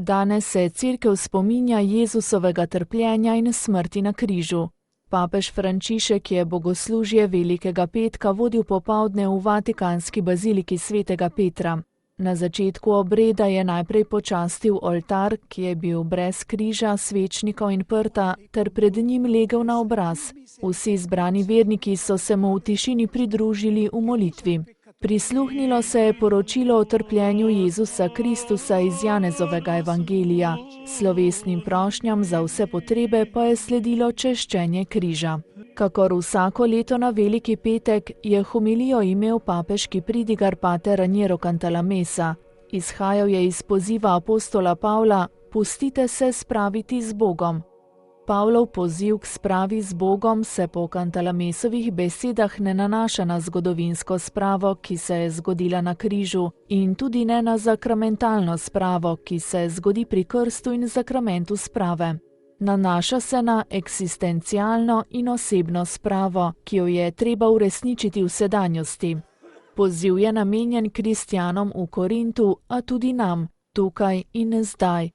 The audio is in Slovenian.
Danes se Cerkev spominja Jezusovega trpljenja in smrti na križu. Papež Frančišek je bogoslužje Velikega petka vodil popoldne v vatikanski baziliki svetega Petra. Na začetku obreda je najprej počastil oltar, ki je bil brez križa, svečnikov in prta, ter pred njim legel na obraz. Vsi zbrani verniki so se mu v tišini pridružili v molitvi. Prisluhnilo se je poročilo o trpljenju Jezusa Kristusa iz Janezovega evangelija. Slovesnim prošnjam za vse potrebe pa je sledilo češčenje križa. Kakor vsako leto na Veliki petek je homilijo imel papeški pridigar pater Raniero Cantalamessa. Izhajal je iz poziva apostola Pavla: pustite se spraviti z Bogom. Pavlov poziv k spravi z Bogom se po Cantalamessovih besedah ne nanaša na zgodovinsko spravo, ki se je zgodila na križu, in tudi ne na sakramentalno spravo, ki se zgodi pri krstu in sakramentu sprave. Nanaša se na eksistencialno in osebno spravo, ki jo je treba uresničiti v sedanjosti. Poziv je namenjen kristjanom v Korintu, a tudi nam, tukaj in zdaj.